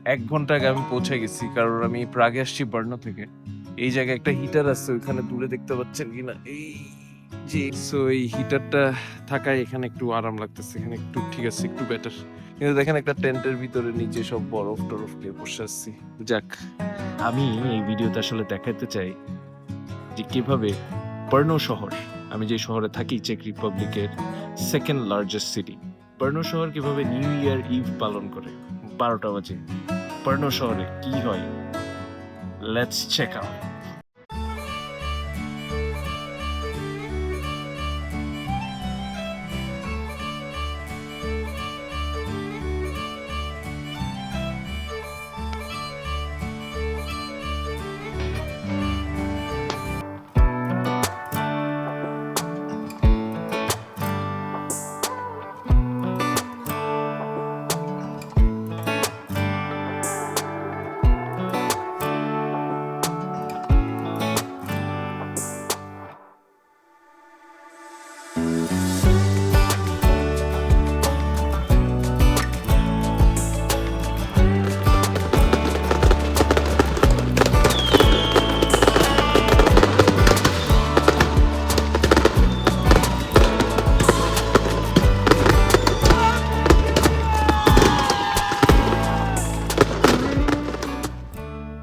1 ঘন্টা আগে আমি পৌঁছে গেছি, কারণ আমি প্রাগে আসছি বার্নো থেকে। এই জায়গায় একটা হিটার আছে, ওইখানে দূরে দেখতে পাচ্ছেন কিনা, এই যে সো এই হিটারটা থাকায় এখানে একটু আরাম লাগতেছে, এখানে একটু ঠিক আছে, একটু বেটার। কিন্তু দেখেন একটা টেন্টের ভিতরে নিচে সব বরফ টরফ নিয়ে বসে আসছি। যাক, আমি এই ভিডিওতে আসলে দেখাতে চাই যে কিভাবে বার্নো শহর, আমি যে শহরে থাকি চেক রিপাবলিকের সেকেন্ড লার্জেস্ট সিটি, বার্নো শহর কিভাবে নিউ ইয়ার ইভ পালন করে 12টা বাজে। বার্নো শহরে কি হয়, লেটস চেক আউট।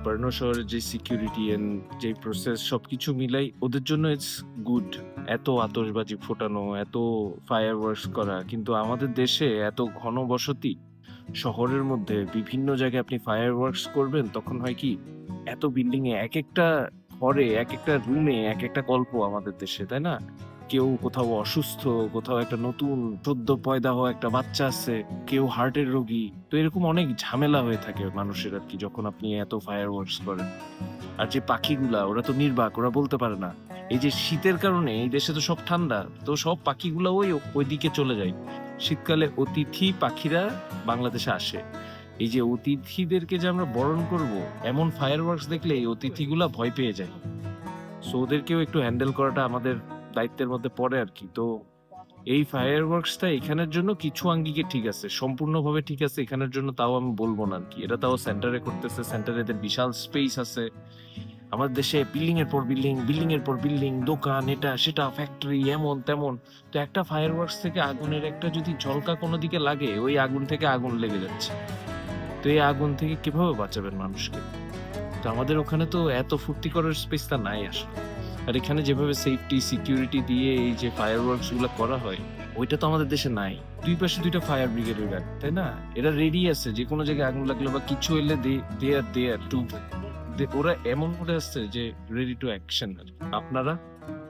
বার্নো শহরের যে সিকিউরিটি এন্ড যে প্রসেস সবকিছু মিলাই ওদের জন্য ইটস গুড। এত আতশবাজি ফোটানো, এত ফায়ার ওয়ার্কস করা, কিন্তু আমাদের দেশে এত ঘনবসতি, শহরের মধ্যে বিভিন্ন জায়গায় আপনি ফায়ার ওয়ার্কস করবেন, তখন হয় কি, এত বিল্ডিং এ এক একটা ঘরে, এক একটা রুমে এক একটা গল্প আমাদের দেশে, তাই না? কেউ কোথাও অসুস্থ, কোথাও একটা নতুন সদ্য পয়দা হওয়া একটা বাচ্চা আছে, কেউ হার্টের রোগী। তো এরকম অনেক ঝামেলা হয়ে থাকে মানুষের আর কি, যখন আপনি এত ফায়ার ওয়ার্কস করেন। আর যে পাখিগুলা, ওরা তো নির্বাক, ওরা বলতে পারে না। এই যে শীতের কারণে এই দেশে তো সব ঠান্ডা, তো সব পাখিগুলা ওইদিকে চলে যায়। শীতকালে অতিথি পাখিরা বাংলাদেশে আসে। এই যে অতিথিদেরকে যে আমরা বরণ করব, এমন ফায়ার ওয়ার্কস দেখলে এই অতিথিগুলা ভয় পেয়ে যায়। সো ওদেরকেও একটু হ্যান্ডেল করাটা আমাদের দায়িত্বের মধ্যে পড়ে আর কি। তো এই ফায়ার ওয়ার্কসটা এখানের জন্য কিছু আঙ্গিকে ঠিক আছে, সম্পূর্ণভাবে ঠিক আছে এখানের জন্য তাও আমি বলবো না আর কি। এটা তাও সেন্টারে করতেছে, সেন্টারে এদের বিশাল স্পেস আছে। আমাদের দেশে বিল্ডিং এর পর বিল্ডিং, বিল্ডিং এর পর বিল্ডিং, দোকান, এটা সেটা, ফ্যাক্টরি, এমন তেমন। তো একটা ফায়ার ওয়ার্কস থেকে আগুনের একটা যদি ঝলকা কোনো দিকে লাগে, ওই আগুন থেকে আগুন লেগে যাচ্ছে। তো এই আগুন থেকে কিভাবে বাঁচাবেন মানুষকে? তো আমাদের ওখানে তো এত ফুর্তি করার স্পেসটা নাই আসলে। আর এখানে যেভাবে সেফটি সিকিউরিটি দিয়ে এই যে ফায়ার ওয়ার্কস গুলো করা হয়, ওইটা তো আমাদের দেশে নাই। দুই পাশে দুইটা ফায়ার ব্রিগেডের গাড়ি, তাই না? এরা রেডি আছে, যে কোনো জায়গায় আগুন লাগলো বা কিছু হইলে দেয়ার টু, ওরা এমন করে আসছে যে রেডি টু অ্যাকশন। আপনারা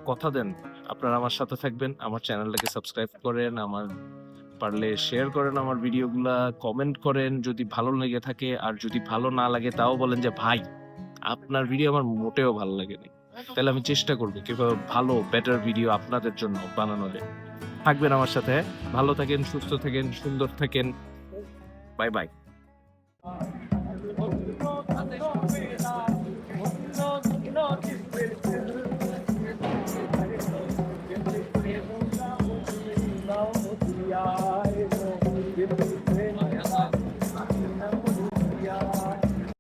কথা দেন, আপনারা আমার সাথে থাকবেন, আমার চ্যানেলটাকে সাবস্ক্রাইব করেন, আমার পারলে শেয়ার করেন আমার ভিডিওগুলা, কমেন্ট করেন যদি ভালো লেগে থাকে। আর যদি ভালো না লাগে তাও বলেন যে ভাই, আপনার ভিডিও আমার মোটেও ভালো লাগেনি। তাহলে আমি চেষ্টা করবো কিভাবে ভালো বেটার ভিডিও আপনাদের জন্য বানানো যায়। থাকবেন আমার সাথে, ভালো থাকেন, সুস্থ থাকেন, সুন্দর থাকেন। Bye bye.